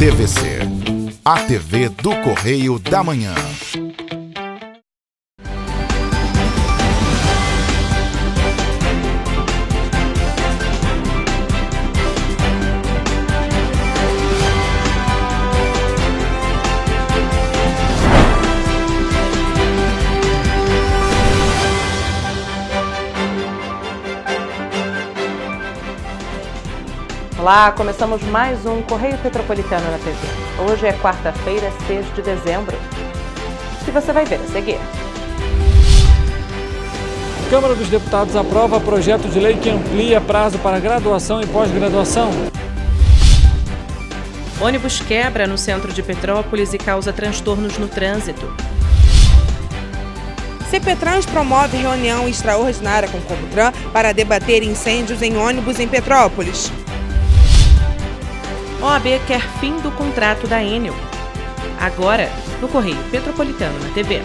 TVC, a TV do Correio da Manhã. Olá, começamos mais um Correio Petropolitano na TV. Hoje é quarta-feira, 6 de dezembro. E você vai ver a seguir. A Câmara dos Deputados aprova projeto de lei que amplia prazo para graduação e pós-graduação. Ônibus quebra no centro de Petrópolis e causa transtornos no trânsito. CPTrans promove reunião extraordinária com o Computran para debater incêndios em ônibus em Petrópolis. OAB quer fim do contrato da Enel. Agora, no Correio Petropolitano na TV.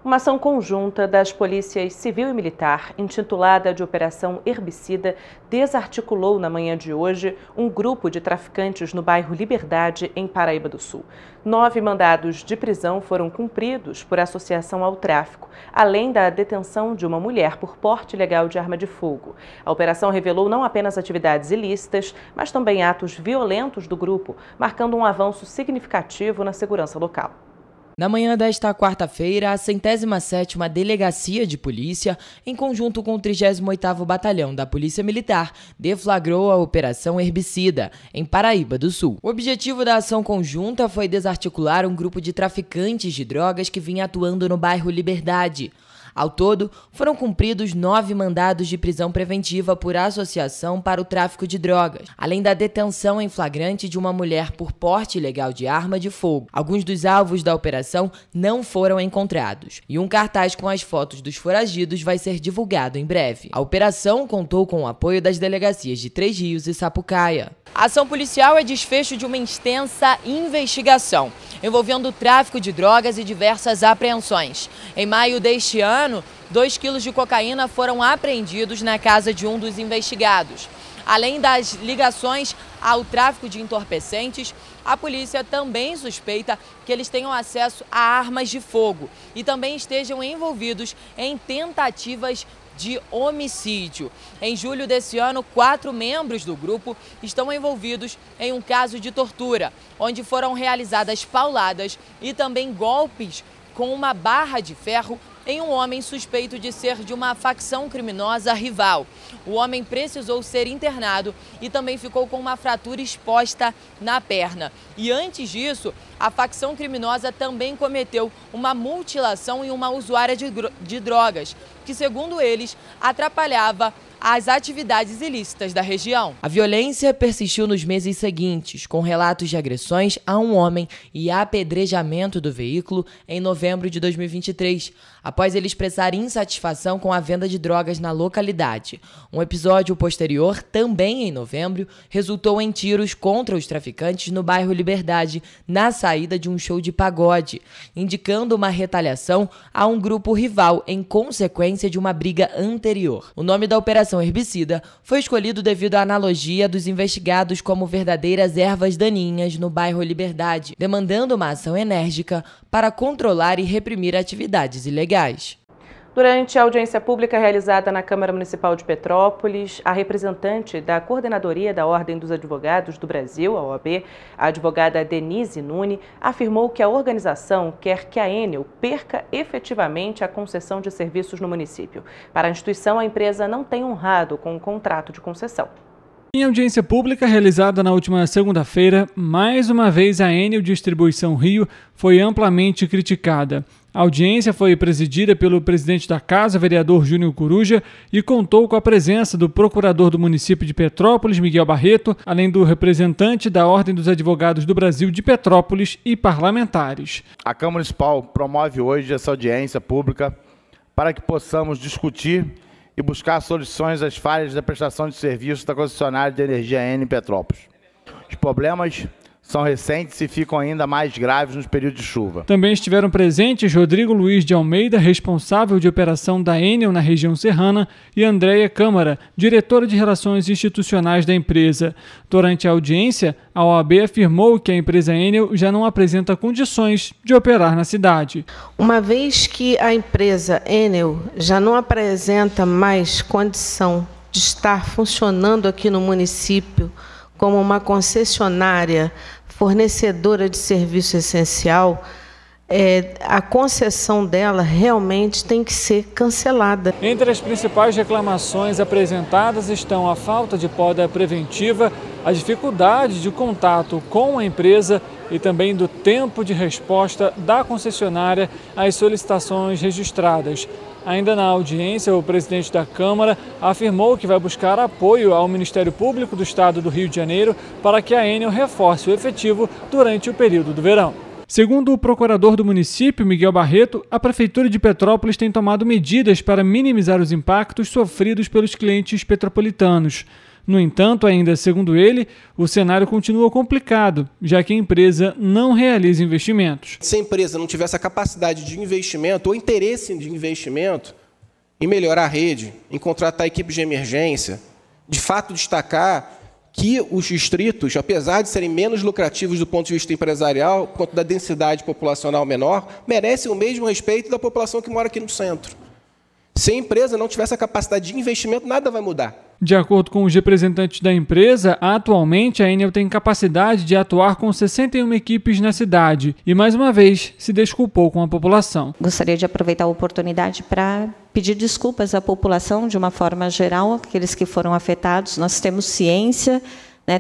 Uma ação conjunta das polícias civil e militar, intitulada de Operação Herbicida, desarticulou na manhã de hoje um grupo de traficantes no bairro Liberdade, em Paraíba do Sul. 9 mandados de prisão foram cumpridos por associação ao tráfico, além da detenção de uma mulher por porte ilegal de arma de fogo. A operação revelou não apenas atividades ilícitas, mas também atos violentos do grupo, marcando um avanço significativo na segurança local. Na manhã desta quarta-feira, a 107ª Delegacia de Polícia, em conjunto com o 38º Batalhão da Polícia Militar, deflagrou a Operação Herbicida, em Paraíba do Sul. O objetivo da ação conjunta foi desarticular um grupo de traficantes de drogas que vinha atuando no bairro Liberdade. Ao todo, foram cumpridos 9 mandados de prisão preventiva por associação para o tráfico de drogas, além da detenção em flagrante de uma mulher por porte ilegal de arma de fogo. Alguns dos alvos da operação não foram encontrados, e um cartaz com as fotos dos foragidos vai ser divulgado em breve. A operação contou com o apoio das delegacias de Três Rios e Sapucaia. A ação policial é desfecho de uma extensa investigação, envolvendo o tráfico de drogas e diversas apreensões. Em maio deste ano, 2 quilos de cocaína foram apreendidos na casa de um dos investigados. Além das ligações ao tráfico de entorpecentes, a polícia também suspeita que eles tenham acesso a armas de fogo e também estejam envolvidos em tentativas de homicídio. Em julho desse ano, 4 membros do grupo estão envolvidos em um caso de tortura, onde foram realizadas pauladas e também golpes com uma barra de ferro em um homem suspeito de ser de uma facção criminosa rival. O homem precisou ser internado e também ficou com uma fratura exposta na perna. E antes disso, a facção criminosa também cometeu uma mutilação em uma usuária de drogas, que, segundo eles, atrapalhava as atividades ilícitas da região. A violência persistiu nos meses seguintes, com relatos de agressões a um homem e apedrejamento do veículo em novembro de 2023, após ele expressar insatisfação com a venda de drogas na localidade. Um episódio posterior, também em novembro, resultou em tiros contra os traficantes no bairro Liberdade, na saída de um show de pagode, indicando uma retaliação a um grupo rival em consequência de uma briga anterior. O nome da operação Herbicida foi escolhido devido à analogia dos investigados como verdadeiras ervas daninhas no bairro Liberdade, demandando uma ação enérgica para controlar e reprimir atividades ilegais. Durante a audiência pública realizada na Câmara Municipal de Petrópolis, a representante da Coordenadoria da Ordem dos Advogados do Brasil, a OAB, a advogada Denise Nune, afirmou que a organização quer que a Enel perca efetivamente a concessão de serviços no município. Para a instituição, a empresa não tem honrado com o contrato de concessão. Em audiência pública realizada na última segunda-feira, mais uma vez a Enel Distribuição Rio foi amplamente criticada. A audiência foi presidida pelo presidente da Casa, vereador Júnior Coruja, e contou com a presença do procurador do município de Petrópolis, Miguel Barreto, além do representante da Ordem dos Advogados do Brasil de Petrópolis e parlamentares. A Câmara Municipal promove hoje essa audiência pública para que possamos discutir e buscar soluções às falhas da prestação de serviços da concessionária de energia Enel em Petrópolis. Os problemas são recentes e ficam ainda mais graves nos períodos de chuva. Também estiveram presentes Rodrigo Luiz de Almeida, responsável de operação da Enel na região serrana, e Andréia Câmara, diretora de Relações Institucionais da empresa. Durante a audiência, a OAB afirmou que a empresa Enel já não apresenta condições de operar na cidade. Uma vez que a empresa Enel já não apresenta mais condição de estar funcionando aqui no município como uma concessionária fornecedora de serviço essencial, a concessão dela realmente tem que ser cancelada. Entre as principais reclamações apresentadas estão a falta de poda preventiva, a dificuldade de contato com a empresa e também do tempo de resposta da concessionária às solicitações registradas. Ainda na audiência, o presidente da Câmara afirmou que vai buscar apoio ao Ministério Público do Estado do Rio de Janeiro para que a Enel reforce o efetivo durante o período do verão. Segundo o procurador do município, Miguel Barreto, a Prefeitura de Petrópolis tem tomado medidas para minimizar os impactos sofridos pelos clientes petropolitanos. No entanto, ainda segundo ele, o cenário continua complicado, já que a empresa não realiza investimentos. Se a empresa não tivesse a capacidade de investimento ou interesse de investimento em melhorar a rede, em contratar equipes de emergência, de fato destacar que os distritos, apesar de serem menos lucrativos do ponto de vista empresarial, por conta da densidade populacional menor, merecem o mesmo respeito da população que mora aqui no centro. Se a empresa não tivesse a capacidade de investimento, nada vai mudar. De acordo com os representantes da empresa, atualmente a Enel tem capacidade de atuar com 61 equipes na cidade e, mais uma vez, se desculpou com a população. Gostaria de aproveitar a oportunidade para pedir desculpas à população de uma forma geral, aqueles que foram afetados. Nós temos ciência,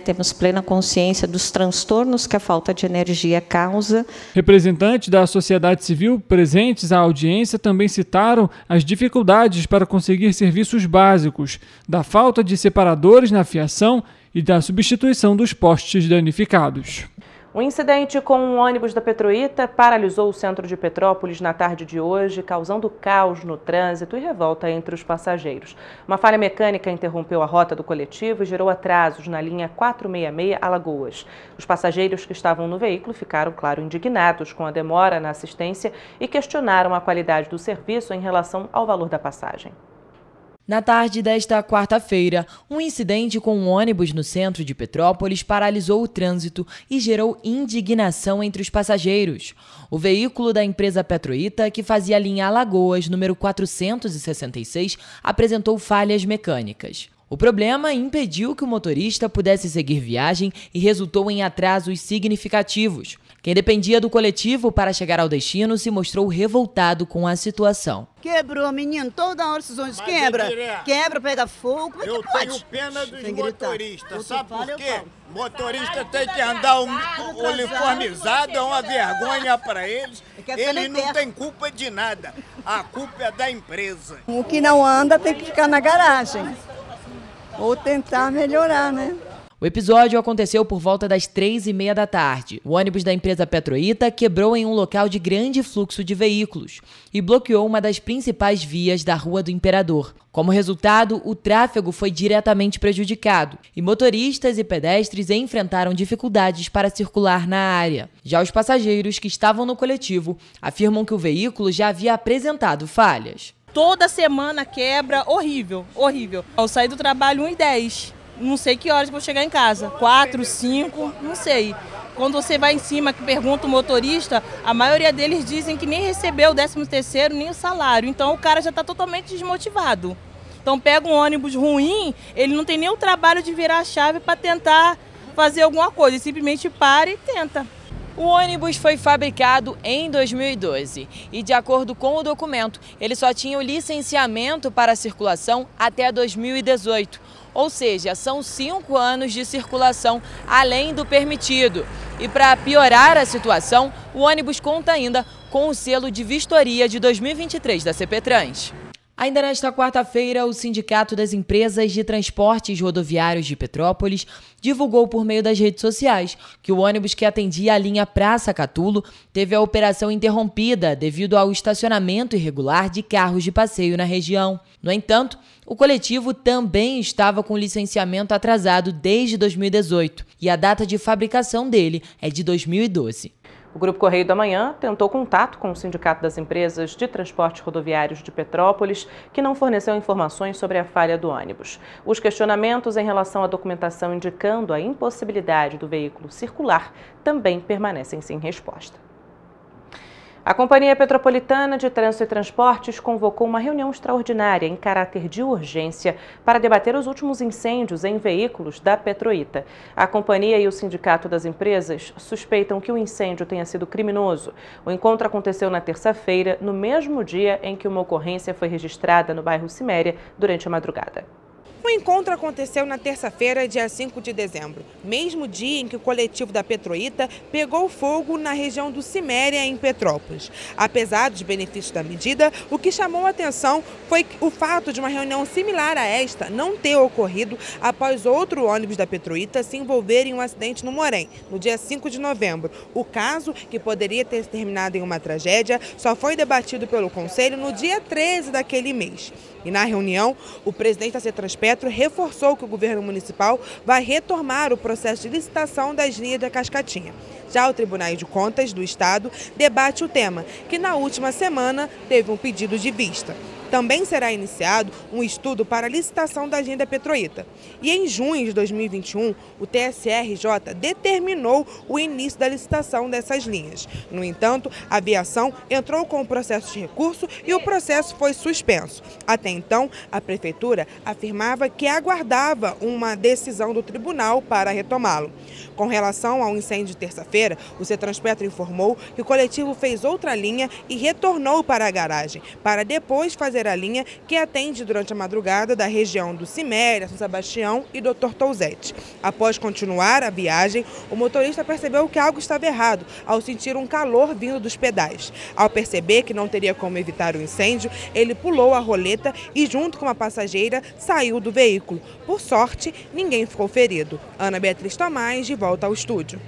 temos plena consciência dos transtornos que a falta de energia causa. Representantes da sociedade civil presentes à audiência também citaram as dificuldades para conseguir serviços básicos, da falta de separadores na fiação e da substituição dos postes danificados. Um incidente com um ônibus da Petroita paralisou o centro de Petrópolis na tarde de hoje, causando caos no trânsito e revolta entre os passageiros. Uma falha mecânica interrompeu a rota do coletivo e gerou atrasos na linha 466 Alagoas. Os passageiros que estavam no veículo ficaram, claro, indignados com a demora na assistência e questionaram a qualidade do serviço em relação ao valor da passagem. Na tarde desta quarta-feira, um incidente com um ônibus no centro de Petrópolis paralisou o trânsito e gerou indignação entre os passageiros. O veículo da empresa Petroita, que fazia a linha Alagoas, número 466, apresentou falhas mecânicas. O problema impediu que o motorista pudesse seguir viagem e resultou em atrasos significativos. Quem dependia do coletivo para chegar ao destino se mostrou revoltado com a situação. Quebrou, menino, toda hora esses ônibus quebra, pega fogo, como é que pode? Eu tenho pena dos motoristas, sabe por quê? Motorista tem que andar uniformizado, é uma vergonha para eles. Eles não têm culpa de nada, a culpa é da empresa. O que não anda tem que ficar na garagem, ou tentar melhorar, né? O episódio aconteceu por volta das 3h30 da tarde. O ônibus da empresa Petroita quebrou em um local de grande fluxo de veículos e bloqueou uma das principais vias da Rua do Imperador. Como resultado, o tráfego foi diretamente prejudicado e motoristas e pedestres enfrentaram dificuldades para circular na área. Já os passageiros que estavam no coletivo afirmam que o veículo já havia apresentado falhas. Toda semana quebra, horrível, horrível. Eu saí do trabalho 1h10. Não sei que horas vou chegar em casa, 4, 5, não sei. Quando você vai em cima que pergunta o motorista, a maioria deles dizem que nem recebeu o 13º nem o salário. Então o cara já está totalmente desmotivado. Então pega um ônibus ruim, ele não tem nem o trabalho de virar a chave para tentar fazer alguma coisa. Ele simplesmente para e tenta. O ônibus foi fabricado em 2012 e, de acordo com o documento, ele só tinha o licenciamento para circulação até 2018. Ou seja, são 5 anos de circulação além do permitido. E para piorar a situação, o ônibus conta ainda com o selo de vistoria de 2023 da CPTrans. Ainda nesta quarta-feira, o Sindicato das Empresas de Transportes Rodoviários de Petrópolis divulgou por meio das redes sociais que o ônibus que atendia a linha Praça Catulo teve a operação interrompida devido ao estacionamento irregular de carros de passeio na região. No entanto, o coletivo também estava com licenciamento atrasado desde 2018 e a data de fabricação dele é de 2012. O Grupo Correio da Manhã tentou contato com o Sindicato das Empresas de Transportes Rodoviários de Petrópolis, que não forneceu informações sobre a falha do ônibus. Os questionamentos em relação à documentação indicando a impossibilidade do veículo circular também permanecem sem resposta. A Companhia Petropolitana de Trânsito e Transportes convocou uma reunião extraordinária em caráter de urgência para debater os últimos incêndios em veículos da Petroita. A companhia e o Sindicato das Empresas suspeitam que o incêndio tenha sido criminoso. O encontro aconteceu na terça-feira, no mesmo dia em que uma ocorrência foi registrada no bairro Ciméria durante a madrugada. O encontro aconteceu na terça-feira, dia 5 de dezembro, mesmo dia em que o coletivo da Petroita pegou fogo na região do Ciméria, em Petrópolis. Apesar dos benefícios da medida, o que chamou a atenção foi o fato de uma reunião similar a esta não ter ocorrido após outro ônibus da Petroita se envolver em um acidente no Morém, no dia 5 de novembro. O caso, que poderia ter terminado em uma tragédia, só foi debatido pelo Conselho no dia 13 daquele mês. E na reunião, o presidente da CETRANSPETRO reforçou que o governo municipal vai retomar o processo de licitação das linhas da Cascatinha. Já o Tribunal de Contas do Estado debate o tema, que na última semana teve um pedido de vista. Também será iniciado um estudo para a licitação da linha da Petroita. E em junho de 2021, o TSRJ determinou o início da licitação dessas linhas. No entanto, a aviação entrou com o processo de recurso e o processo foi suspenso. Até então, a Prefeitura afirmava que aguardava uma decisão do tribunal para retomá-lo. Com relação ao incêndio de terça-feira, o CETRANSPETRO informou que o coletivo fez outra linha e retornou para a garagem, para depois fazer a linha que atende durante a madrugada da região do Ciméria, São Sebastião e Dr. Touzete. Após continuar a viagem, o motorista percebeu que algo estava errado ao sentir um calor vindo dos pedais. Ao perceber que não teria como evitar o incêndio, ele pulou a roleta e, junto com uma passageira, saiu do veículo. Por sorte, ninguém ficou ferido. Ana Beatriz Tomás, de volta ao estúdio.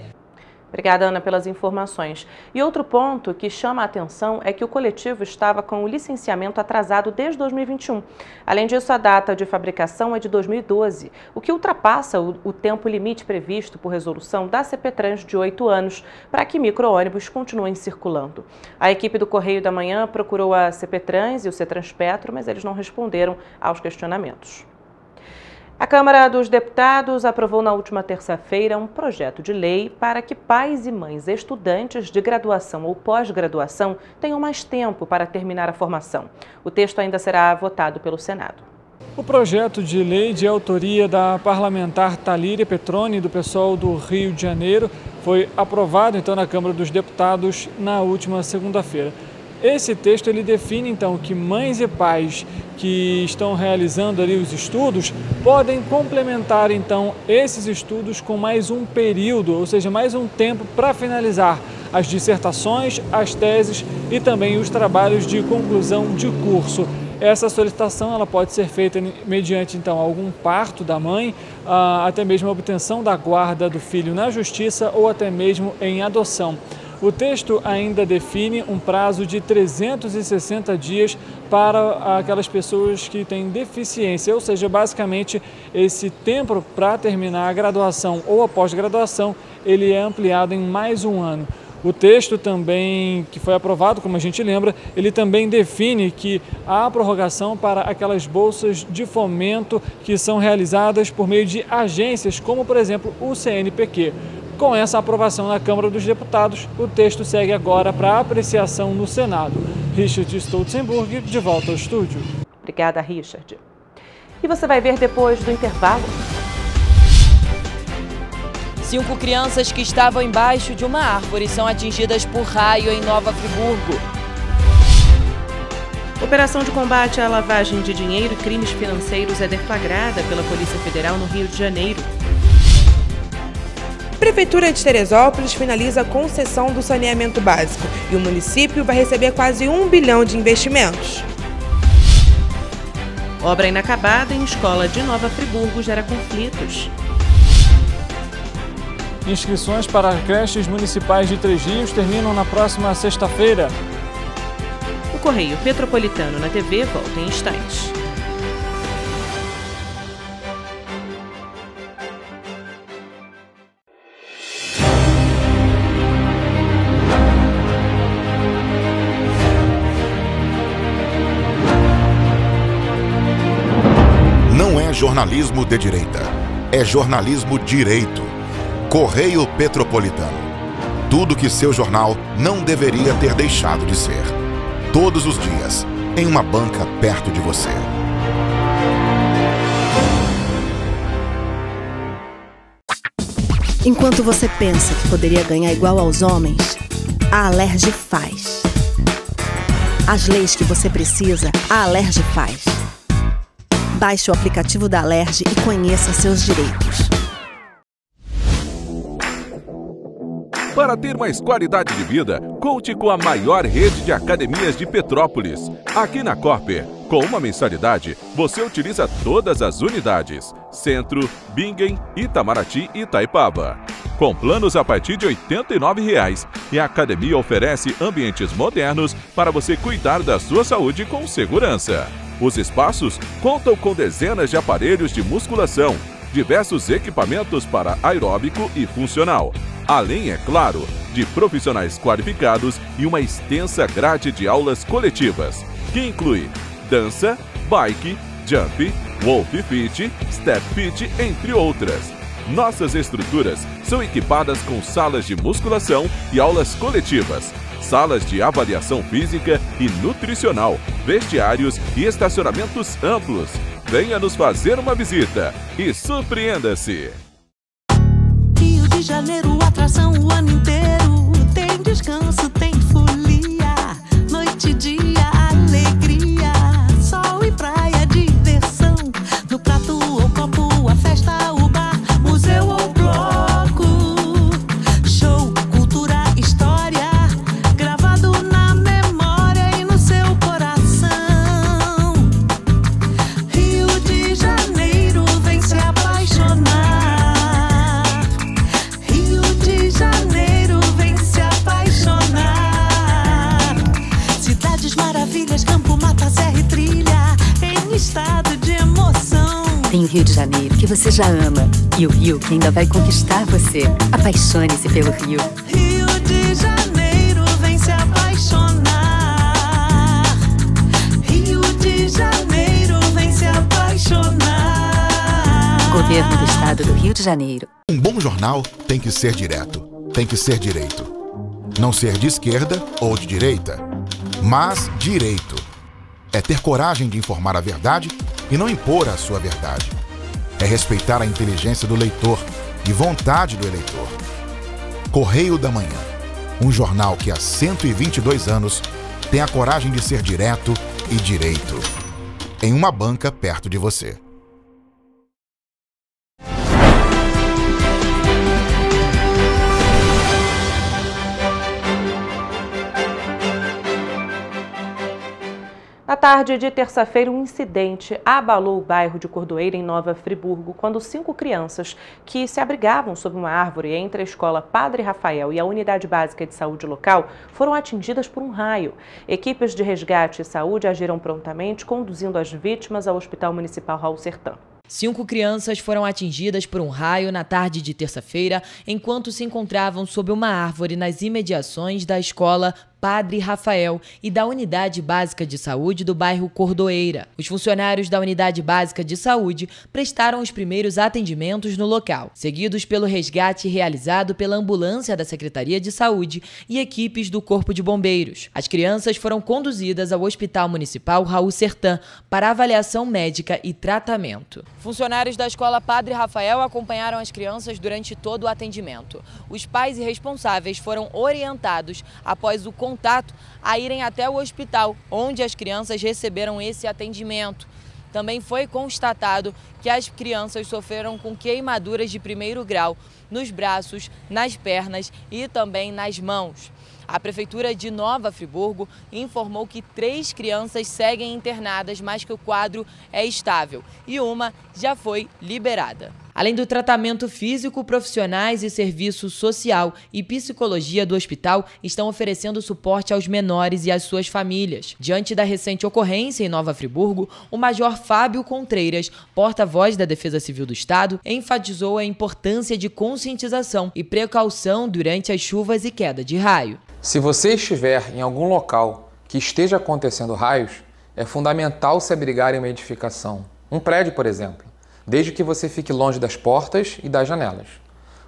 Obrigada, Ana, pelas informações. E outro ponto que chama a atenção é que o coletivo estava com o licenciamento atrasado desde 2021. Além disso, a data de fabricação é de 2012, o que ultrapassa o tempo limite previsto por resolução da CPTRANS de 8 anos para que micro-ônibus continuem circulando. A equipe do Correio da Manhã procurou a CPTRANS e o CETRANSPETRO, mas eles não responderam aos questionamentos. A Câmara dos Deputados aprovou na última terça-feira um projeto de lei para que pais e mães estudantes de graduação ou pós-graduação tenham mais tempo para terminar a formação. O texto ainda será votado pelo Senado. O projeto de lei de autoria da parlamentar Thalíria Petroni, do PSOL do Rio de Janeiro, foi aprovado então na Câmara dos Deputados na última segunda-feira. Esse texto ele define então que mães e pais que estão realizando ali os estudos podem complementar então esses estudos com mais um período, ou seja, mais um tempo para finalizar as dissertações, as teses e também os trabalhos de conclusão de curso. Essa solicitação ela pode ser feita mediante então algum parto da mãe, até mesmo a obtenção da guarda do filho na justiça ou até mesmo em adoção. O texto ainda define um prazo de 360 dias para aquelas pessoas que têm deficiência, ou seja, basicamente esse tempo para terminar a graduação ou a pós-graduação, ele é ampliado em mais um ano. O texto também, que foi aprovado, como a gente lembra, ele também define que há prorrogação para aquelas bolsas de fomento que são realizadas por meio de agências, como por exemplo o CNPq. Com essa aprovação na Câmara dos Deputados, o texto segue agora para apreciação no Senado. Richard Stolzenburg, de volta ao estúdio. Obrigada, Richard. E você vai ver depois do intervalo. 5 crianças que estavam embaixo de uma árvore são atingidas por raio em Nova Friburgo. Operação de combate à lavagem de dinheiro e crimes financeiros é deflagrada pela Polícia Federal no Rio de Janeiro. A Prefeitura de Teresópolis finaliza a concessão do saneamento básico e o município vai receber quase 1 bilhão de investimentos. Obra inacabada em escola de Nova Friburgo gera conflitos. Inscrições para creches municipais de Três Rios terminam na próxima sexta-feira. O Correio Petropolitano na TV volta em instantes. Não é jornalismo de direita, é jornalismo direito. Correio Petropolitano. Tudo que seu jornal não deveria ter deixado de ser. Todos os dias, em uma banca perto de você. Enquanto você pensa que poderia ganhar igual aos homens, a Alerj faz. As leis que você precisa, a Alerj faz. Baixe o aplicativo da Alerj e conheça seus direitos. Para ter mais qualidade de vida, conte com a maior rede de academias de Petrópolis. Aqui na Corper, com uma mensalidade, você utiliza todas as unidades: Centro, Bingen, Itamaraty e Itaipava. Com planos a partir de R$ 89,00, e a academia oferece ambientes modernos para você cuidar da sua saúde com segurança. Os espaços contam com dezenas de aparelhos de musculação, diversos equipamentos para aeróbico e funcional, além, é claro, de profissionais qualificados e uma extensa grade de aulas coletivas, que inclui dança, bike, jump, wolf fit, step fit, entre outras. Nossas estruturas são equipadas com salas de musculação e aulas coletivas, salas de avaliação física e nutricional, vestiários e estacionamentos amplos. Venha nos fazer uma visita e surpreenda-se! Rio de Janeiro, atração o ano inteiro. Tem descanso, tem folia, noite e dia, alegria, sol e praia, diversão. No prato ou copo, a festa, o bar, museu ou bloco. Show, cultura, história, gravado na memória e no seu coração. Rio de Janeiro, vem se apaixonar. Rio de Janeiro, vem se apaixonar. Cidades maravilhas, campo, mata, serra e trilha, em estado de emoção. Tem o Rio de Janeiro, que você já ama, e o Rio que ainda vai conquistar você. Apaixone-se pelo Rio. Rio de Janeiro, vem se apaixonar. Rio de Janeiro, vem se apaixonar. Governo do Estado do Rio de Janeiro. Um bom jornal tem que ser direto, tem que ser direito. Não ser de esquerda ou de direita, mas direito. É ter coragem de informar a verdade e não impor a sua verdade. É respeitar a inteligência do leitor e vontade do eleitor. Correio da Manhã, um jornal que há 122 anos tem a coragem de ser direto e direito. Em uma banca perto de você. Na tarde de terça-feira, um incidente abalou o bairro de Cordoeira, em Nova Friburgo, quando 5 crianças que se abrigavam sob uma árvore entre a escola Padre Rafael e a unidade básica de saúde local foram atingidas por um raio. Equipes de resgate e saúde agiram prontamente, conduzindo as vítimas ao Hospital Municipal Raul Sertã. 5 crianças foram atingidas por um raio na tarde de terça-feira, enquanto se encontravam sob uma árvore nas imediações da escola Padre Rafael e da Unidade Básica de Saúde do bairro Cordoeira. Os funcionários da Unidade Básica de Saúde prestaram os primeiros atendimentos no local, seguidos pelo resgate realizado pela ambulância da Secretaria de Saúde e equipes do Corpo de Bombeiros. As crianças foram conduzidas ao Hospital Municipal Raul Sertã para avaliação médica e tratamento. Funcionários da escola Padre Rafael acompanharam as crianças durante todo o atendimento. Os pais e responsáveis foram orientados após o contato a irem até o hospital, onde as crianças receberam esse atendimento. Também foi constatado que as crianças sofreram com queimaduras de 1º grau nos braços, nas pernas e também nas mãos. A Prefeitura de Nova Friburgo informou que 3 crianças seguem internadas, mas que o quadro é estável e uma já foi liberada. Além do tratamento físico, profissionais e serviço social e psicologia do hospital estão oferecendo suporte aos menores e às suas famílias. Diante da recente ocorrência em Nova Friburgo, o Major Fábio Contreiras, porta-voz da Defesa Civil do Estado, enfatizou a importância de conscientização e precaução durante as chuvas e queda de raio. Se você estiver em algum local que esteja acontecendo raios, é fundamental se abrigar em uma edificação, um prédio, por exemplo, desde que você fique longe das portas e das janelas.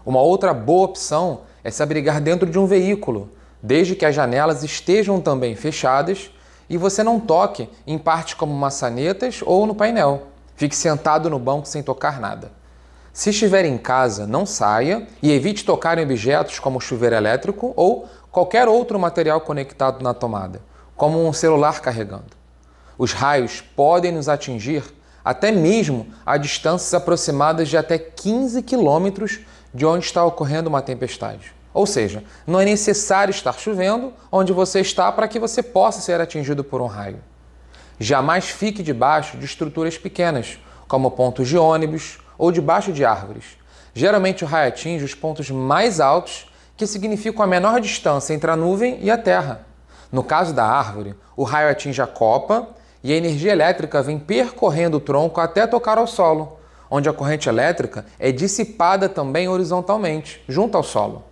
Uma outra boa opção é se abrigar dentro de um veículo, desde que as janelas estejam também fechadas e você não toque em partes como maçanetas ou no painel. Fique sentado no banco sem tocar nada. Se estiver em casa, não saia e evite tocar em objetos como chuveiro elétrico ou qualquer outro material conectado na tomada, como um celular carregando. Os raios podem nos atingir até mesmo a distâncias aproximadas de até 15 quilômetros de onde está ocorrendo uma tempestade. Ou seja, não é necessário estar chovendo onde você está para que você possa ser atingido por um raio. Jamais fique debaixo de estruturas pequenas, como pontos de ônibus ou debaixo de árvores. Geralmente o raio atinge os pontos mais altos, que significam a menor distância entre a nuvem e a terra. No caso da árvore, o raio atinge a copa e a energia elétrica vem percorrendo o tronco até tocar ao solo, onde a corrente elétrica é dissipada também horizontalmente, junto ao solo.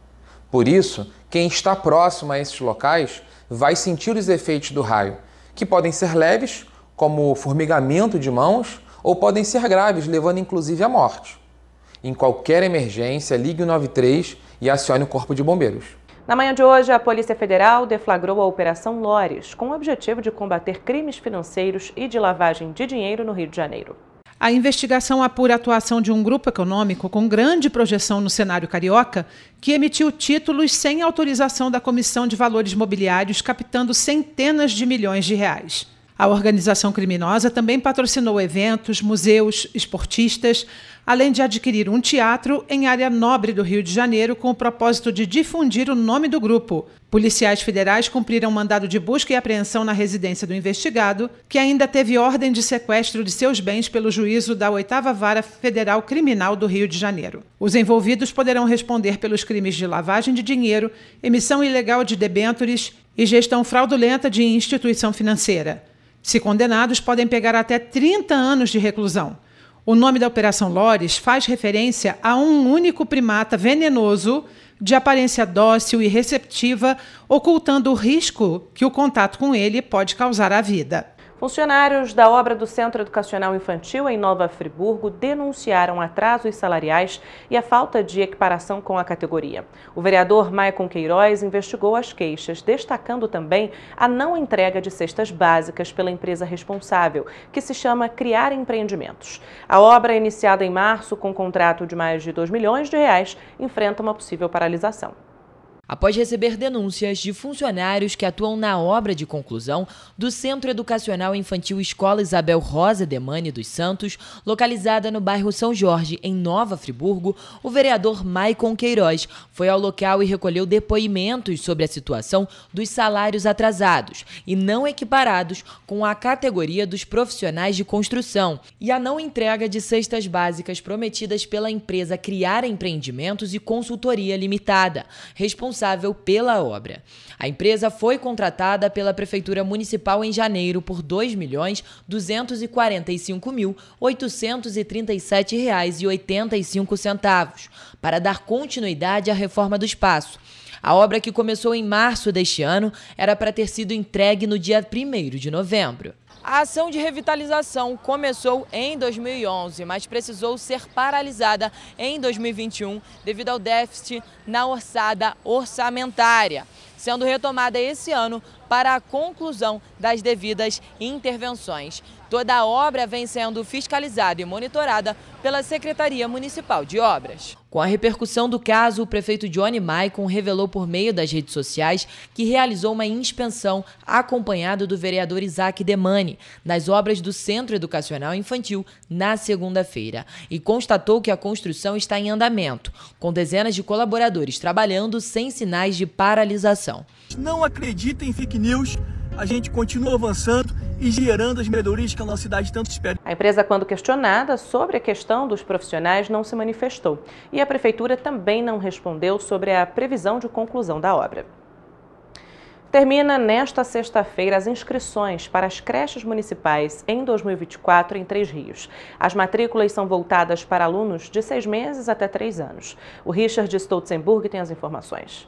Por isso, quem está próximo a esses locais vai sentir os efeitos do raio, que podem ser leves, como formigamento de mãos, ou podem ser graves, levando inclusive à morte. Em qualquer emergência, ligue o 93 e acione o Corpo de Bombeiros. Na manhã de hoje, a Polícia Federal deflagrou a Operação Lores, com o objetivo de combater crimes financeiros e de lavagem de dinheiro no Rio de Janeiro. A investigação apura a atuação de um grupo econômico com grande projeção no cenário carioca, que emitiu títulos sem autorização da Comissão de Valores Mobiliários, captando centenas de milhões de reais. A organização criminosa também patrocinou eventos, museus, esportistas, além de adquirir um teatro em área nobre do Rio de Janeiro com o propósito de difundir o nome do grupo. Policiais federais cumpriram mandado de busca e apreensão na residência do investigado, que ainda teve ordem de sequestro de seus bens pelo juízo da 8ª Vara Federal Criminal do Rio de Janeiro. Os envolvidos poderão responder pelos crimes de lavagem de dinheiro, emissão ilegal de debêntures e gestão fraudulenta de instituição financeira. Se condenados, podem pegar até 30 anos de reclusão. O nome da Operação Lores faz referência a um único primata venenoso de aparência dócil e receptiva, ocultando o risco que o contato com ele pode causar à vida. Funcionários da obra do Centro Educacional Infantil em Nova Friburgo denunciaram atrasos salariais e a falta de equiparação com a categoria. O vereador Maicon Queiroz investigou as queixas, destacando também a não entrega de cestas básicas pela empresa responsável, que se chama Criar Empreendimentos. A obra, iniciada em março com um contrato de mais de R$2 milhões, enfrenta uma possível paralisação. Após receber denúncias de funcionários que atuam na obra de conclusão do Centro Educacional Infantil Escola Isabel Rosa Demani dos Santos, localizada no bairro São Jorge, em Nova Friburgo, o vereador Maicon Queiroz foi ao local e recolheu depoimentos sobre a situação dos salários atrasados e não equiparados com a categoria dos profissionais de construção e a não entrega de cestas básicas prometidas pela empresa Criar Empreendimentos e Consultoria Limitada, responsável pela obra. A empresa foi contratada pela Prefeitura Municipal em janeiro por R$ 2.245.837,85 para dar continuidade à reforma do espaço. A obra, que começou em março deste ano, era para ter sido entregue no dia 1º de novembro. A ação de revitalização começou em 2011, mas precisou ser paralisada em 2021 devido ao déficit na orçada orçamentária, sendo retomada esse ano para a conclusão das devidas intervenções. Toda a obra vem sendo fiscalizada e monitorada pela Secretaria Municipal de Obras. Com a repercussão do caso, o prefeito Johnny Maicon revelou por meio das redes sociais que realizou uma inspeção acompanhado do vereador Isaac Demani nas obras do Centro Educacional Infantil na segunda-feira e constatou que a construção está em andamento, com dezenas de colaboradores trabalhando sem sinais de paralisação. Não acreditem em fake news, a gente continua avançando e gerando as melhorias que a nossa cidade tanto espera. A empresa, quando questionada sobre a questão dos profissionais, não se manifestou. E a Prefeitura também não respondeu sobre a previsão de conclusão da obra. Termina nesta sexta-feira as inscrições para as creches municipais em 2024 em Três Rios. As matrículas são voltadas para alunos de 6 meses até 3 anos. O Richard Stolzenburg tem as informações.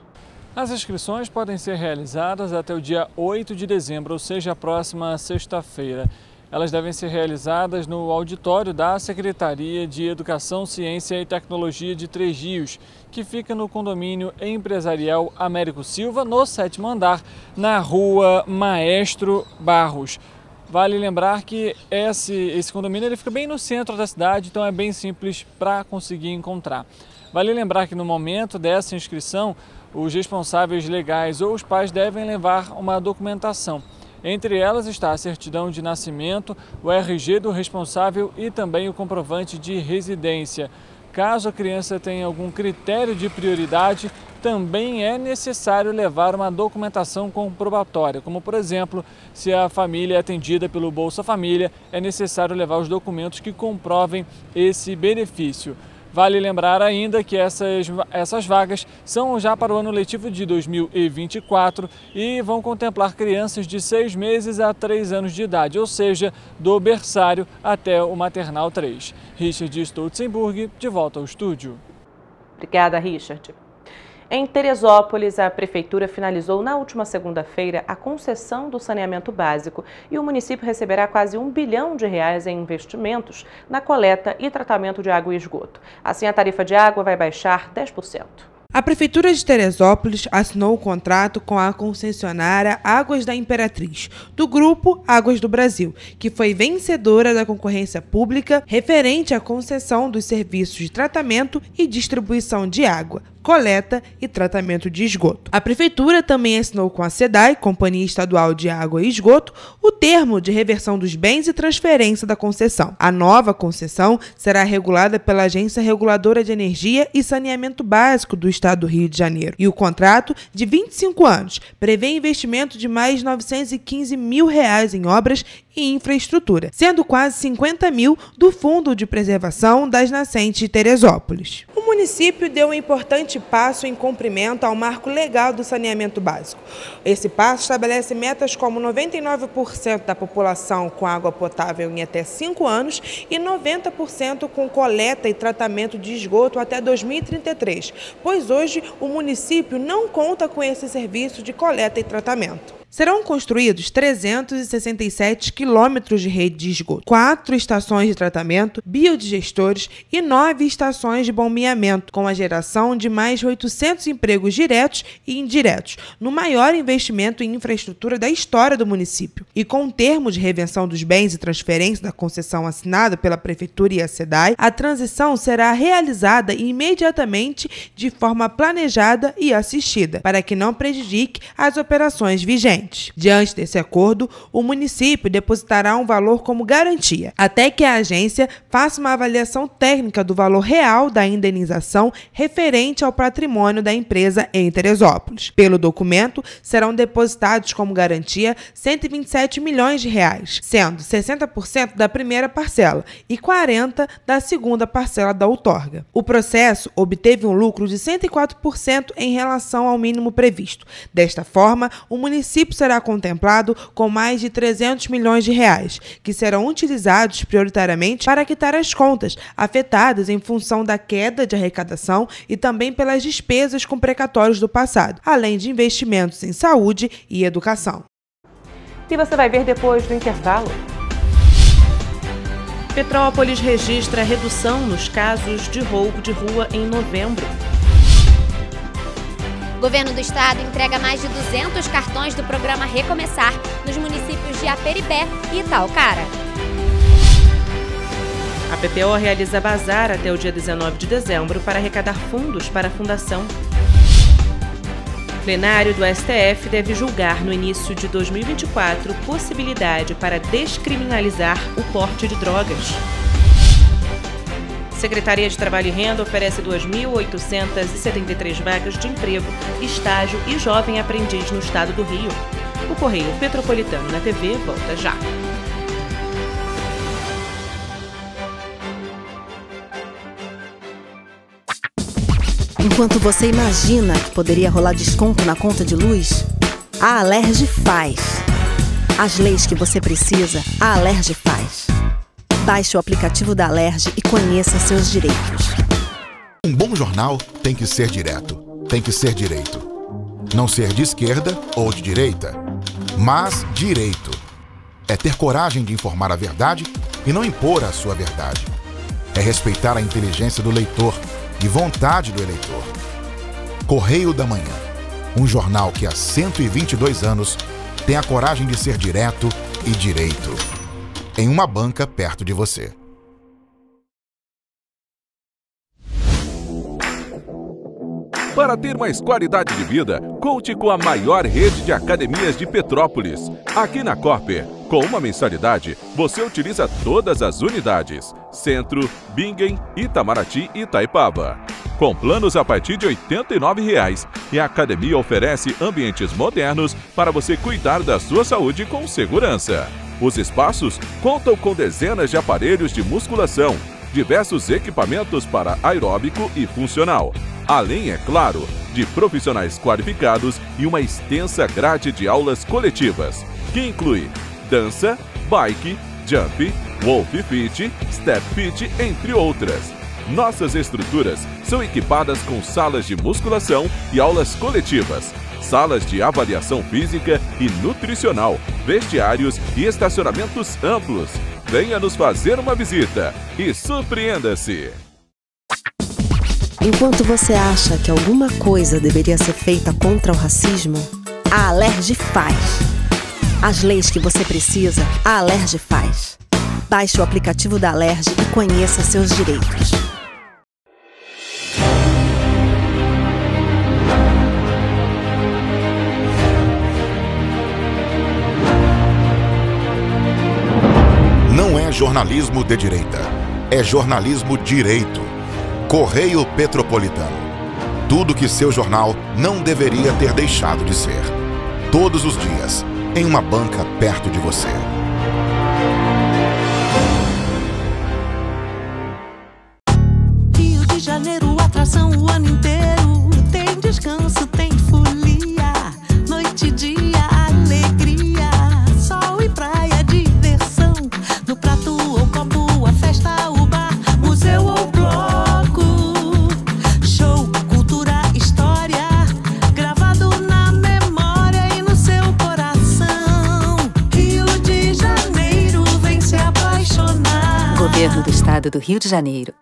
As inscrições podem ser realizadas até o dia 8 de dezembro, ou seja, a próxima sexta-feira. Elas devem ser realizadas no auditório da Secretaria de Educação, Ciência e Tecnologia de Três Rios, que fica no condomínio empresarial Américo Silva, no 7º andar, na rua Maestro Barros. Vale lembrar que esse condomínio ele fica bem no centro da cidade, então é bem simples para conseguir encontrar. Vale lembrar que no momento dessa inscrição, os responsáveis legais ou os pais devem levar uma documentação. Entre elas está a certidão de nascimento, o RG do responsável e também o comprovante de residência. Caso a criança tenha algum critério de prioridade, também é necessário levar uma documentação comprobatória, como por exemplo, se a família é atendida pelo Bolsa Família, é necessário levar os documentos que comprovem esse benefício. Vale lembrar ainda que essas vagas são já para o ano letivo de 2024 e vão contemplar crianças de 6 meses a 3 anos de idade, ou seja, do berçário até o maternal 3. Richard Stolzenburg, de volta ao estúdio. Obrigada, Richard. Em Teresópolis, a Prefeitura finalizou na última segunda-feira a concessão do saneamento básico e o município receberá quase R$1 bilhão em investimentos na coleta e tratamento de água e esgoto. Assim, a tarifa de água vai baixar 10%. A Prefeitura de Teresópolis assinou o contrato com a concessionária Águas da Imperatriz, do Grupo Águas do Brasil, que foi vencedora da concorrência pública referente à concessão dos serviços de tratamento e distribuição de água, coleta e tratamento de esgoto. A Prefeitura também assinou com a SEDAI, Companhia Estadual de Água e Esgoto, o termo de reversão dos bens e transferência da concessão. A nova concessão será regulada pela Agência Reguladora de Energia e Saneamento Básico do Estado do Rio de Janeiro. E o contrato, de 25 anos, prevê investimento de mais de R$915 mil em obras e infraestrutura, sendo quase 50 mil do Fundo de Preservação das Nascentes de Teresópolis. O município deu um importante passo em cumprimento ao marco legal do saneamento básico. Esse passo estabelece metas como 99% da população com água potável em até 5 anos e 90% com coleta e tratamento de esgoto até 2033, pois hoje o município não conta com esse serviço de coleta e tratamento. Serão construídos 367 quilômetros de rede de esgoto, 4 estações de tratamento, biodigestores e 9 estações de bombeamento, com a geração de mais de 800 empregos diretos e indiretos, no maior investimento em infraestrutura da história do município. E com o termo de revenção dos bens e transferência da concessão assinada pela Prefeitura e a SEDAI, a transição será realizada imediatamente de forma planejada e assistida, para que não prejudique as operações vigentes. Diante desse acordo, o município depositará um valor como garantia, até que a agência faça uma avaliação técnica do valor real da indenização referente ao patrimônio da empresa em Teresópolis. Pelo documento, serão depositados como garantia R$127 milhões, sendo 60% da primeira parcela e 40% da segunda parcela da outorga. O processo obteve um lucro de 104% em relação ao mínimo previsto. Desta forma, o município será contemplado com mais de R$300 milhões, que serão utilizados prioritariamente para quitar as contas afetadas em função da queda de arrecadação e também pelas despesas com precatórios do passado, além de investimentos em saúde e educação. E você vai ver depois do intervalo. Petrópolis registra redução nos casos de roubo de rua em novembro. O governo do estado entrega mais de 200 cartões do programa Recomeçar nos municípios de Aperipé e Itaucara. A PPO realiza bazar até o dia 19 de dezembro para arrecadar fundos para a fundação. O plenário do STF deve julgar no início de 2024 possibilidade para descriminalizar o porte de drogas. Secretaria de Trabalho e Renda oferece 2.873 vagas de emprego, estágio e jovem aprendiz no estado do Rio. O Correio Petropolitano na TV volta já. Enquanto você imagina que poderia rolar desconto na conta de luz, a Alerj faz. As leis que você precisa, a Alerj faz. Baixe o aplicativo da Alerj e conheça seus direitos. Um bom jornal tem que ser direto, tem que ser direito. Não ser de esquerda ou de direita, mas direito. É ter coragem de informar a verdade e não impor a sua verdade. É respeitar a inteligência do leitor e vontade do eleitor. Correio da Manhã, um jornal que há 122 anos tem a coragem de ser direto e direito. Em uma banca perto de você. Para ter mais qualidade de vida, conte com a maior rede de academias de Petrópolis. Aqui na Corper, com uma mensalidade, você utiliza todas as unidades: Centro, Bingen, Itamaraty e Itaipava. Com planos a partir de R$ 89,00, e a academia oferece ambientes modernos para você cuidar da sua saúde com segurança. Os espaços contam com dezenas de aparelhos de musculação, diversos equipamentos para aeróbico e funcional, além, é claro, de profissionais qualificados e uma extensa grade de aulas coletivas, que inclui dança, bike, jump, wolf fit, step fit, entre outras. Nossas estruturas são equipadas com salas de musculação e aulas coletivas, salas de avaliação física e nutricional, vestiários e estacionamentos amplos. Venha nos fazer uma visita e surpreenda-se! Enquanto você acha que alguma coisa deveria ser feita contra o racismo, a Alerj faz. As leis que você precisa, a Alerj faz. Baixe o aplicativo da Alerj e conheça seus direitos. Não é jornalismo de direita, é jornalismo direito. Correio Petropolitano. Tudo que seu jornal não deveria ter deixado de ser. Todos os dias, em uma banca perto de você. Rio de Janeiro, atração o ano inteiro. Tem descanso, tem folia. Noite e dia, alegria. Sol e praia, diversão. No prato ou copo, a festa, o bar, museu ou bloco. Show, cultura, história. Gravado na memória e no seu coração. Rio de Janeiro, vem se apaixonar. Governo do Estado do Rio de Janeiro.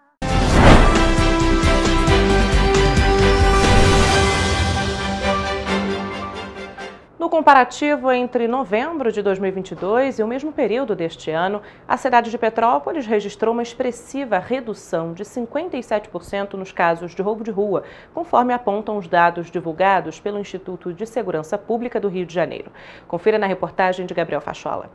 No comparativo entre novembro de 2022 e o mesmo período deste ano, a cidade de Petrópolis registrou uma expressiva redução de 57% nos casos de roubo de rua, conforme apontam os dados divulgados pelo Instituto de Segurança Pública do Rio de Janeiro. Confira na reportagem de Gabriel Fachola.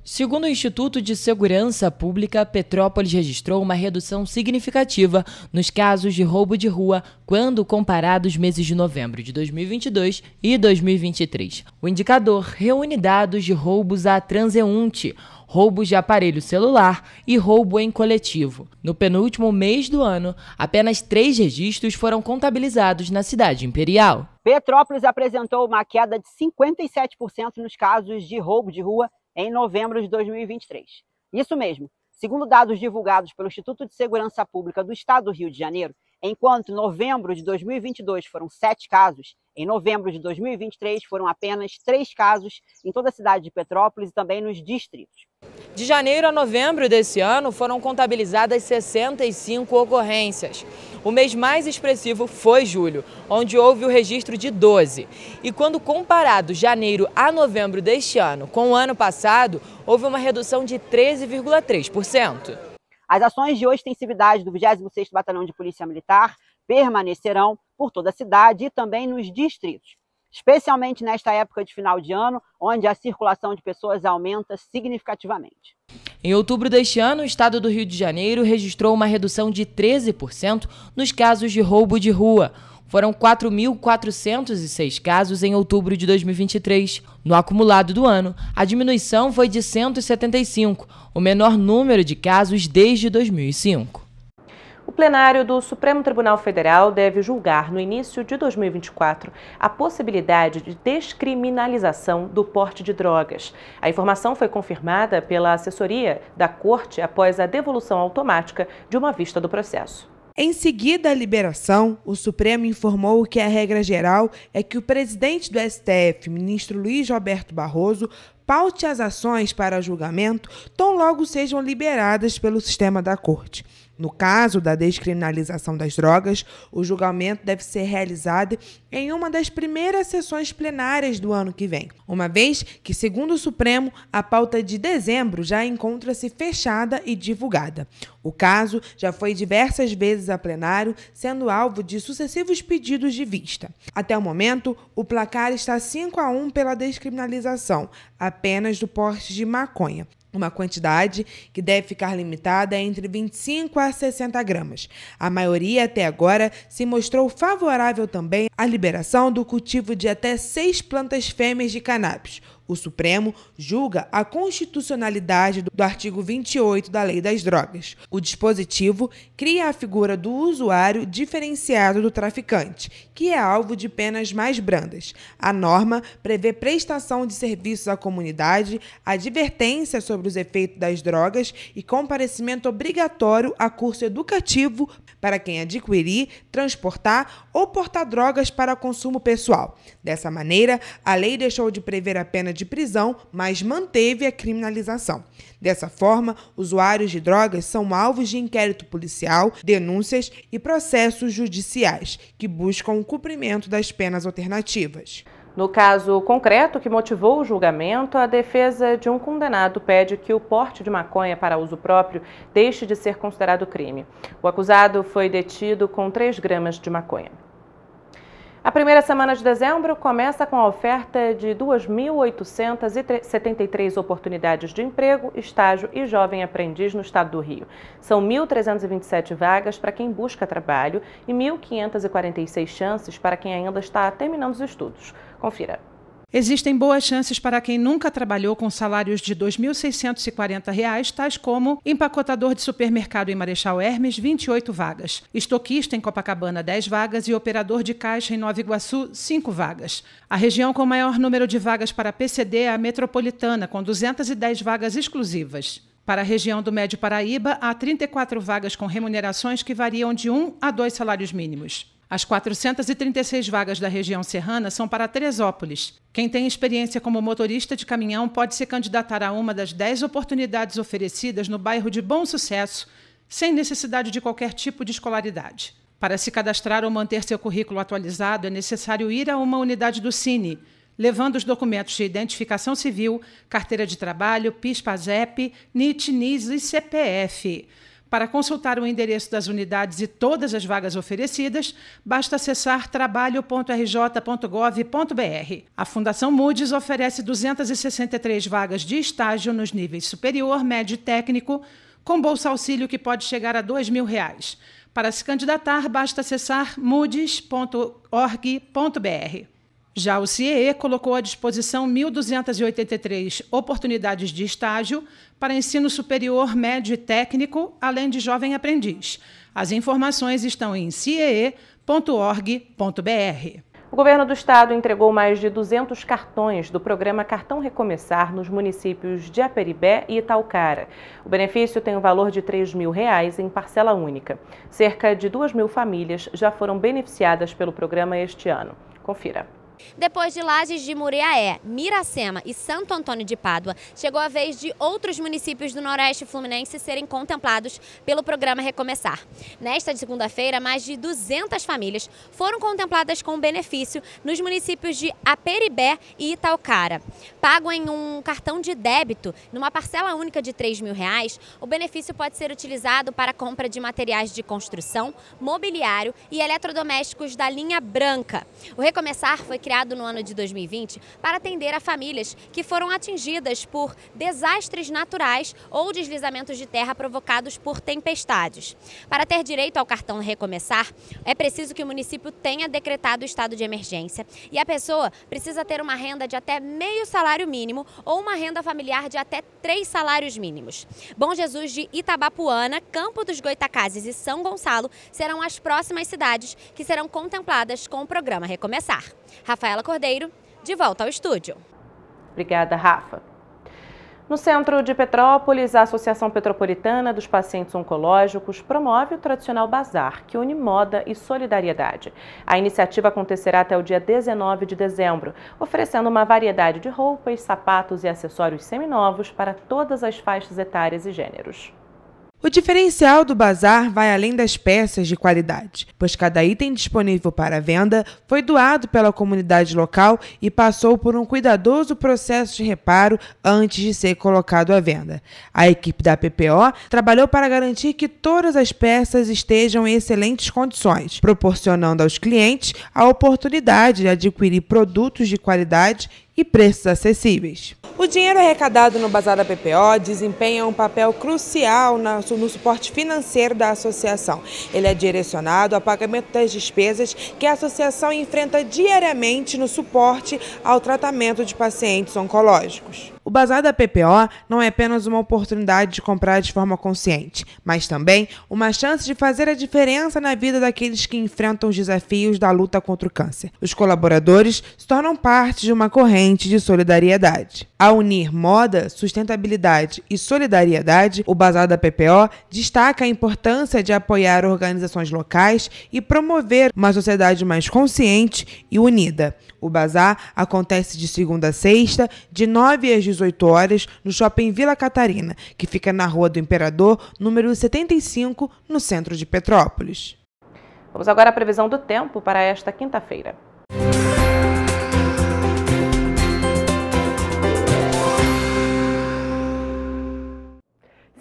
Segundo o Instituto de Segurança Pública, Petrópolis registrou uma redução significativa nos casos de roubo de rua quando comparado os meses de novembro de 2022 e 2023. O indicador reúne dados de roubos a transeunte, roubos de aparelho celular e roubo em coletivo. No penúltimo mês do ano, apenas 3 registros foram contabilizados na cidade imperial. Petrópolis apresentou uma queda de 57% nos casos de roubo de rua em novembro de 2023. Isso mesmo, segundo dados divulgados pelo Instituto de Segurança Pública do Estado do Rio de Janeiro, enquanto em novembro de 2022 foram 7 casos, em novembro de 2023 foram apenas 3 casos em toda a cidade de Petrópolis e também nos distritos. De janeiro a novembro desse ano foram contabilizadas 65 ocorrências. O mês mais expressivo foi julho, onde houve o registro de 12. E quando comparado janeiro a novembro deste ano com o ano passado, houve uma redução de 13,3%. As ações de ostensividade do 26º Batalhão de Polícia Militar permanecerão por toda a cidade e também nos distritos, especialmente nesta época de final de ano, onde a circulação de pessoas aumenta significativamente. Em outubro deste ano, o estado do Rio de Janeiro registrou uma redução de 13% nos casos de roubo de rua. Foram 4.406 casos em outubro de 2023. No acumulado do ano, a diminuição foi de 175, o menor número de casos desde 2005. O plenário do Supremo Tribunal Federal deve julgar no início de 2024 a possibilidade de descriminalização do porte de drogas. A informação foi confirmada pela assessoria da Corte após a devolução automática de uma vista do processo. Em seguida à liberação, o Supremo informou que a regra geral é que o presidente do STF, ministro Luiz Roberto Barroso, paute as ações para julgamento tão logo sejam liberadas pelo sistema da Corte. No caso da descriminalização das drogas, o julgamento deve ser realizado em uma das primeiras sessões plenárias do ano que vem, uma vez que, segundo o Supremo, a pauta de dezembro já encontra-se fechada e divulgada. O caso já foi diversas vezes a plenário, sendo alvo de sucessivos pedidos de vista. Até o momento, o placar está 5-1 pela descriminalização, apenas do porte de maconha, uma quantidade que deve ficar limitada entre 25 a 60 gramas. A maioria, até agora, se mostrou favorável também à liberação do cultivo de até 6 plantas fêmeas de cannabis. O Supremo julga a constitucionalidade do artigo 28 da Lei das Drogas. O dispositivo cria a figura do usuário diferenciado do traficante, que é alvo de penas mais brandas. A norma prevê prestação de serviços à comunidade, advertência sobre os efeitos das drogas e comparecimento obrigatório a curso educativo para quem adquirir, transportar ou portar drogas para consumo pessoal. Dessa maneira, a lei deixou de prever a pena de prisão, mas manteve a criminalização. Dessa forma, usuários de drogas são alvos de inquérito policial, denúncias e processos judiciais, que buscam o cumprimento das penas alternativas. No caso concreto que motivou o julgamento, a defesa de um condenado pede que o porte de maconha para uso próprio deixe de ser considerado crime. O acusado foi detido com 3 gramas de maconha. A primeira semana de dezembro começa com a oferta de 2.873 oportunidades de emprego, estágio e jovem aprendiz no estado do Rio. São 1.327 vagas para quem busca trabalho e 1.546 chances para quem ainda está terminando os estudos. Confira. Existem boas chances para quem nunca trabalhou com salários de R$ 2.640, tais como empacotador de supermercado em Marechal Hermes, 28 vagas, estoquista em Copacabana, 10 vagas e operador de caixa em Nova Iguaçu, 5 vagas. A região com maior número de vagas para PCD é a metropolitana, com 210 vagas exclusivas. Para a região do Médio Paraíba, há 34 vagas com remunerações que variam de 1 a 2 salários mínimos. As 436 vagas da região serrana são para Teresópolis. Quem tem experiência como motorista de caminhão pode se candidatar a uma das 10 oportunidades oferecidas no bairro de Bom Sucesso, sem necessidade de qualquer tipo de escolaridade. Para se cadastrar ou manter seu currículo atualizado, é necessário ir a uma unidade do Cine, levando os documentos de identificação civil, carteira de trabalho, PIS/PASEP, NIT, NIS e CPF. Para consultar o endereço das unidades e todas as vagas oferecidas, basta acessar trabalho.rj.gov.br. A Fundação Moody's oferece 263 vagas de estágio nos níveis superior, médio e técnico, com bolsa auxílio que pode chegar a R$ 2.000. Para se candidatar, basta acessar moodys.org.br. Já o CIEE colocou à disposição 1.283 oportunidades de estágio para ensino superior, médio e técnico, além de jovem aprendiz. As informações estão em ciee.org.br. O governo do estado entregou mais de 200 cartões do programa Cartão Recomeçar nos municípios de Aperibé e Itaucara. O benefício tem o valor de R$ 3.000 em parcela única. Cerca de 2.000 famílias já foram beneficiadas pelo programa este ano. Confira. Depois de Lages de Muriaé, Miracema e Santo Antônio de Pádua, chegou a vez de outros municípios do Noroeste Fluminense serem contemplados pelo programa Recomeçar. Nesta segunda-feira, mais de 200 famílias foram contempladas com benefício nos municípios de Aperibé e Itaucara. Pago em um cartão de débito, numa parcela única de R$ 3.000, o benefício pode ser utilizado para a compra de materiais de construção, mobiliário e eletrodomésticos da linha branca. O Recomeçar foi criado criado no ano de 2020 para atender a famílias que foram atingidas por desastres naturais ou deslizamentos de terra provocados por tempestades. Para ter direito ao cartão Recomeçar, é preciso que o município tenha decretado o estado de emergência e a pessoa precisa ter uma renda de até meio salário mínimo ou uma renda familiar de até 3 salários mínimos. Bom Jesus de Itabapuana, Campo dos Goitacazes e São Gonçalo serão as próximas cidades que serão contempladas com o programa Recomeçar. Rafaela Cordeiro, de volta ao estúdio. Obrigada, Rafa. No centro de Petrópolis, a Associação Petropolitana dos Pacientes Oncológicos promove o tradicional bazar, que une moda e solidariedade. A iniciativa acontecerá até o dia 19 de dezembro, oferecendo uma variedade de roupas, sapatos e acessórios seminovos para todas as faixas etárias e gêneros. O diferencial do bazar vai além das peças de qualidade, pois cada item disponível para venda foi doado pela comunidade local e passou por um cuidadoso processo de reparo antes de ser colocado à venda. A equipe da PPO trabalhou para garantir que todas as peças estejam em excelentes condições, proporcionando aos clientes a oportunidade de adquirir produtos de qualidade e preços acessíveis. O dinheiro arrecadado no Bazar da PPO desempenha um papel crucial no suporte financeiro da associação. Ele é direcionado ao pagamento das despesas que a associação enfrenta diariamente no suporte ao tratamento de pacientes oncológicos. O Bazar da PPO não é apenas uma oportunidade de comprar de forma consciente, mas também uma chance de fazer a diferença na vida daqueles que enfrentam os desafios da luta contra o câncer. Os colaboradores se tornam parte de uma corrente de solidariedade. Ao unir moda, sustentabilidade e solidariedade, o Bazar da PPO destaca a importância de apoiar organizações locais e promover uma sociedade mais consciente e unida. O bazar acontece de segunda a sexta, de 9 às 18 horas, no Shopping Vila Catarina, que fica na Rua do Imperador, número 75, no centro de Petrópolis. Vamos agora à previsão do tempo para esta quinta-feira.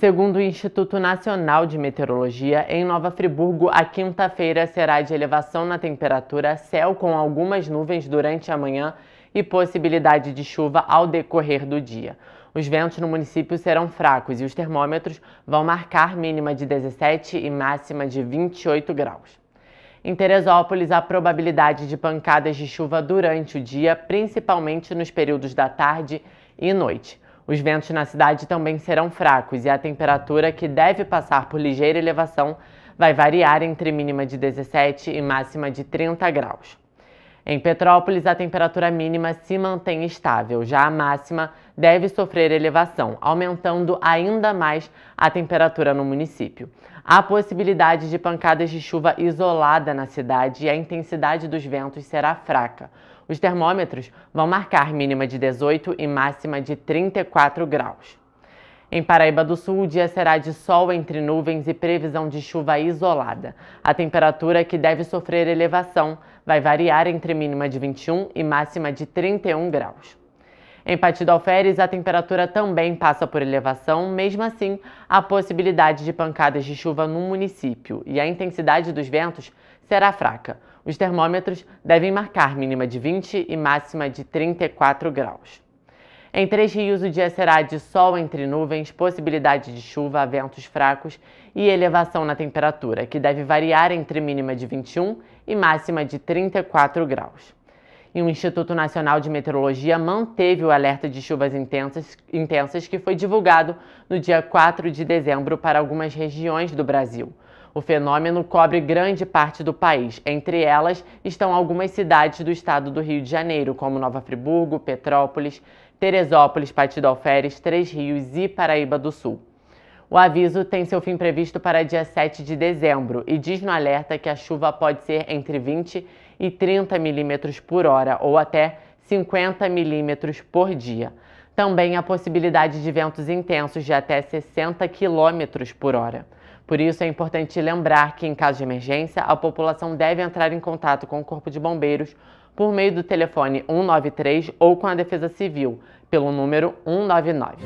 Segundo o Instituto Nacional de Meteorologia, em Nova Friburgo, a quinta-feira será de elevação na temperatura, céu com algumas nuvens durante a manhã e possibilidade de chuva ao decorrer do dia. Os ventos no município serão fracos e os termômetros vão marcar mínima de 17 e máxima de 28 graus. Em Teresópolis, a probabilidade de pancadas de chuva durante o dia, principalmente nos períodos da tarde e noite. Os ventos na cidade também serão fracos e a temperatura, que deve passar por ligeira elevação, vai variar entre mínima de 17 e máxima de 30 graus. Em Petrópolis, a temperatura mínima se mantém estável, já a máxima deve sofrer elevação, aumentando ainda mais a temperatura no município. Há possibilidade de pancadas de chuva isolada na cidade e a intensidade dos ventos será fraca. Os termômetros vão marcar mínima de 18 e máxima de 34 graus. Em Paraíba do Sul, o dia será de sol entre nuvens e previsão de chuva isolada. A temperatura, que deve sofrer elevação, vai variar entre mínima de 21 e máxima de 31 graus. Em Partido Alferes, a temperatura também passa por elevação, mesmo assim, há possibilidade de pancadas de chuva no município e a intensidade dos ventos será fraca. Os termômetros devem marcar mínima de 20 e máxima de 34 graus. Em Três Rios, o dia será de sol entre nuvens, possibilidade de chuva, ventos fracos e elevação na temperatura, que deve variar entre mínima de 21 e máxima de 34 graus. E o Instituto Nacional de Meteorologia manteve o alerta de chuvas intensas que foi divulgado no dia 4 de dezembro para algumas regiões do Brasil. O fenômeno cobre grande parte do país. Entre elas estão algumas cidades do estado do Rio de Janeiro, como Nova Friburgo, Petrópolis, Teresópolis, Partido Alferes, Três Rios e Paraíba do Sul. O aviso tem seu fim previsto para dia 7 de dezembro e diz no alerta que a chuva pode ser entre 20 e 30 milímetros por hora ou até 50 milímetros por dia. Também há possibilidade de ventos intensos de até 60 quilômetros por hora. Por isso, é importante lembrar que, em caso de emergência, a população deve entrar em contato com o Corpo de Bombeiros por meio do telefone 193 ou com a Defesa Civil, pelo número 199.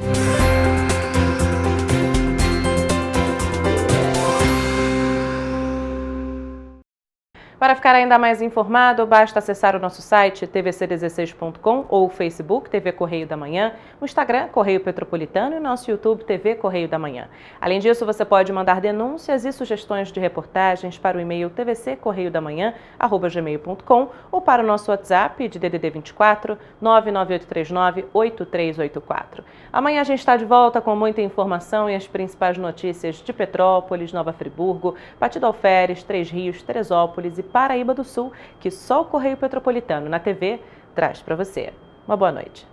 Para ficar ainda mais informado, basta acessar o nosso site tvc16.com ou o Facebook TV Correio da Manhã, o Instagram Correio Petropolitano e o nosso YouTube TV Correio da Manhã. Além disso, você pode mandar denúncias e sugestões de reportagens para o e-mail tvccorreiodamanhã@gmail.com ou para o nosso WhatsApp de DDD 24 99839 8384. Amanhã a gente está de volta com muita informação e as principais notícias de Petrópolis, Nova Friburgo, Partido Alferes, Três Rios, Teresópolis e Paraíba do Sul, que só o Correio Petropolitano na TV traz para você. Uma boa noite.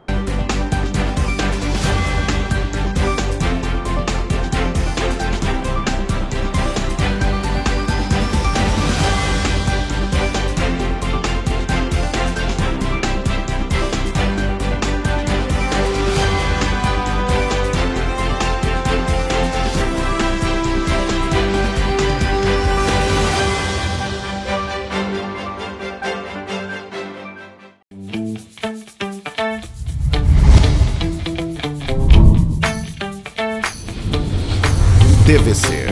TVC,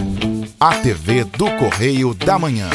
a TV do Correio da Manhã.